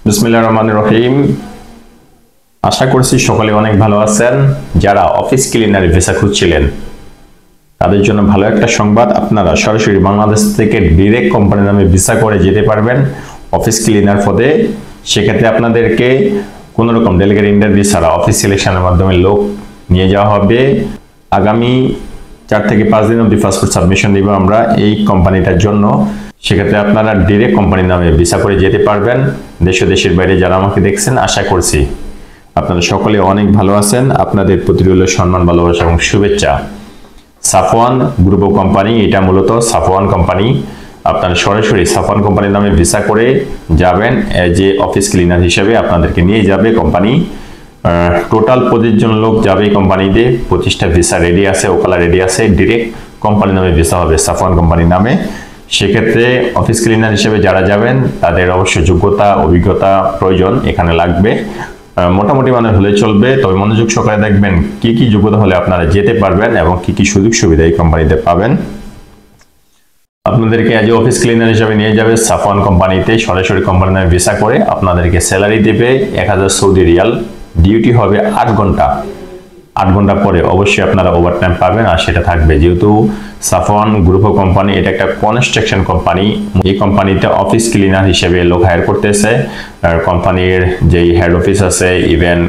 বিসমিল্লাহির রহমানির রহিম। আশা করছি সকলে অনেক ভালো আছেন। যারা অফিস ক্লিনার ভিসা খুঁজছিলেন তাদের জন্য ভালো একটা সংবাদ, আপনারা সরাসরি বাংলাদেশ থেকে ডিরেক্ট কোম্পানির নামে ভিসা করে যেতে পারবেন অফিস ক্লিনার পদে। সেক্ষেত্রে আপনাদেরকে কোনো রকম ডেলিগেট ইন্টারভিউ ছাড়া অফিস সিলেকশনের মাধ্যমে লোক নিয়ে যাওয়া হবে। আগামী 4 থেকে 5 দিন অবধি পাসপোর্ট সাবমিশন দিব আমরা এই কোম্পানিটার জন্য। সেক্ষেত্রে আপনারা ডিরেক্ট কোম্পানির নামে ভিসা করে যেতে পারবেন। দেশ ও দেশের বাইরে যারা আমাকে দেখছেন, আশা করছি আপনারা সকলে অনেক ভালো আছেন। আপনাদের প্রতি রইল সম্মান, ভালোবাসা এবং শুভেচ্ছা। সাফওয়ান গ্রুপ অফ কোম্পানি, এটা মূলত সাফওয়ান কোম্পানি। আপনারা সরাসরি সাফওয়ান কোম্পানির নামে ভিসা করে যাবেন যে অফিস ক্লিনার হিসেবে আপনাদেরকে নিয়ে যাবে কোম্পানি। টোটাল 25 জন লোক যাবে এই কোম্পানিতে। 25টা ভিসা রেডি আছে, ওকালা রেডি আছে। ডিরেক্ট কোম্পানির নামে ভিসা হবে সাফওয়ান কোম্পানির নামে। সেক্ষেত্রে অফিস ক্লিনার হিসেবে যারা যাবেন তাদের অবশ্যই যোগ্যতা, অভিজ্ঞতা প্রয়োজন এখানে লাগবে। মোটামুটি মানে হলে চলবে, তবে মনোযোগ সহকারে দেখবেন কি কি যোগ্যতা হলে আপনারা যেতে পারবেন এবং কি কি সুযোগ সুবিধা এই কোম্পানিতে পাবেন। আপনাদেরকে আজ অফিস ক্লিনার হিসেবে নিয়ে যাবে সাফওয়ান কোম্পানিতে। সরাসরি কোম্পানির নামে ভিসা করে আপনাদেরকে স্যালারি দেবে 1000 সৌদি রিয়াল। ডিউটি হবে 8 ঘন্টা। 8 ঘন্টা পরে অবশ্যই আপনারা ওভারটাইম পাবেন, আর সেটা থাকবে। যেহেতু সাফওয়ান গ্রুপ অফ কোম্পানি, এটা একটা কনস্ট্রাকশন কোম্পানি। এই কোম্পানিতে অফিস ক্লিনার হিসেবে লোক হায়ার করতেছে। আর কোম্পানির যেই হেড অফিস আছে, ইভেন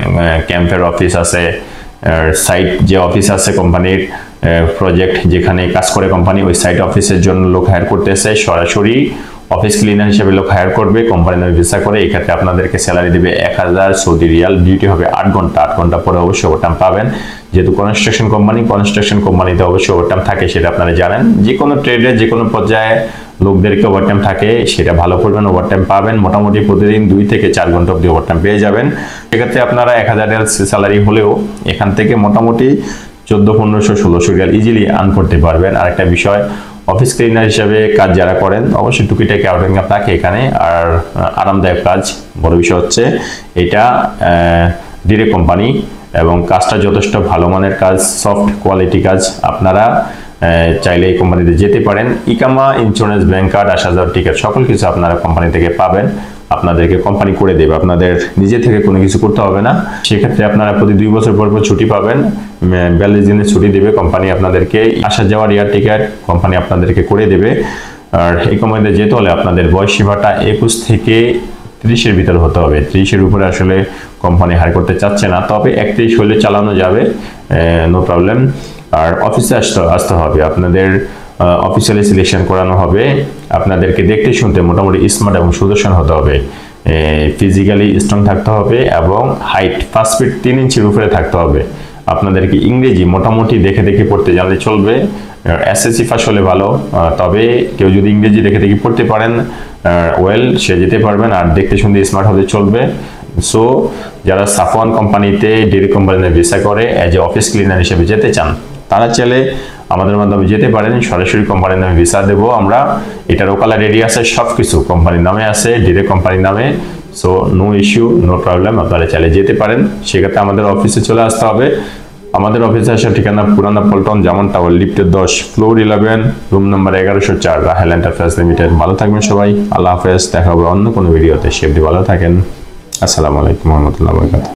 ক্যাম্পের অফিস আছে, সাইট যে অফিস আছে কোম্পানির, প্রজেক্ট যেখানে কাজ করে কোম্পানি, ওই সাইট অফিসের জন্য লোক হায়ার করতেছে। সরাসরি অফিস ক্লিনার হিসেবে লোক হায়ার করবে কোম্পানির নামে ভিসা করে। এই ক্ষেত্রে আপনাদেরকে স্যালারি দেবে 1000 সৌদি রিয়াল। ডিউটি হবে 8 ঘন্টা। 8 ঘন্টা পরে অবশ্যই ওভারটাইম পাবেন। যেহেতু কনস্ট্রাকশন কোম্পানিতে অবশ্যই ওভারটাইম থাকে, সেটা আপনারা জানেন। যে কোনো ট্রেডে যে কোনো পর্যায়ে লোকদেরকে ওভারটাইম থাকে, সেটা ভালো করবেন, ওভারটাইম পাবেন। মোটামুটি প্রতিদিন 2 থেকে 4 ঘন্টা অবধি ওভারটাইম পেয়ে যাবেন। সেক্ষেত্রে আপনারা 1000 রিয়াল স্যালারি হলেও এখান থেকে মোটামুটি 1400, 1500, 1600 রিয়াল ইজিলি আর্ন করতে পারবেন। আরেকটা বিষয়, অফিস ক্লিনার হিসেবে কাজ যারা করেন অবশ্যই টুকিটাকি আউটিং থাকে এখানে, আর আরামদায়ক কাজ। বড় বিষয় হচ্ছে এটা ডিরেক্ট কোম্পানি এবং কাজটা যথেষ্ট ভালো মানের কাজ, সফট কোয়ালিটি কাজ। আপনারা চাইলে এই কোম্পানিতে যেতে পারেন। ইকামা, ইন্স্যুরেন্স, ব্যাংক কার্ড, আসা যাওয়ার টিকিট সকল কিছু আপনারা কোম্পানি থেকে পাবেন। আপনাদেরকে কোম্পানি করে দেবে, আপনাদের নিজে থেকে কোনো কিছু করতে হবে না। সেক্ষেত্রে আপনারা প্রতি 2 বছর পর ছুটি পাবেন। 42 দিনের ছুটি দেবে কোম্পানি আপনাদেরকে। আসা যাওয়ার এয়ার টিকিট কোম্পানি আপনাদেরকে করে দেবে। আর এই কোম্পানিতে যেতে হলে আপনাদের বয়স সীমাটা 21 থেকে 30-এর ভিতরে হতে হবে। 30-এর উপরে আসলে কোম্পানি হায়ার করতে চাচ্ছে না, তবে 31 হলে চালানো যাবে, নো প্রবলেম। আর অফিসে আসতে হবে, আপনাদের অফিসিয়ালি সিলেকশন করানো হবে। আপনাদেরকে দেখতে শুনতে মোটামুটি স্মার্ট এবং সুদর্শন হতে হবে, ফিজিক্যালি স্ট্রং থাকতে হবে এবং হাইট 5 ফিট 3 ইঞ্চির উপরে থাকতে হবে। আপনাদেরকে ইংরেজি মোটামুটি দেখে দেখে পড়তে জানলে চলবে। এসএসসি পাস হলে ভালো, তবে কেউ যদি ইংরেজি দেখে দেখে পড়তে পারেন সে যেতে পারবেন। আর দেখতে শুনতে স্মার্ট হলে চলবে। সো যারা সাফওয়ান কোম্পানিতে ডিরেক্ট কোম্পানিতে ভিসা করে এজ এ অফিস ক্লিনার হিসেবে যেতে চান, তারা চাইলে আমাদের মাধ্যমে যেতে পারেন। সরাসরি কোম্পানির নামে ভিসা দেবো আমরা। এটার ওকালা রেডি আছে, সবকিছু কোম্পানির নামে আছে, ডিরেক্ট কোম্পানির নামে। So no issue, no problem, আপনারা চাইলে যেতে পারেন। সেক্ষেত্রে আমাদের অফিসে চলে আসতে হবে। আমাদের অফিসে আসার ঠিকানা পুরানা পল্টন, জামান টাওয়ার, লিফটের 10, floor 11, room number 1104, Rahel enterprise limited. ভালো থাকবেন সবাই, আল্লাহ হাফেজ। দেখা হবে অন্য কোনো ভিডিওতে। সে অবধি ভালো থাকেন। আসসালামু আলাইকুম ওয়া রাহমাতুল্লাহি ওয়া বারাকাতুহু।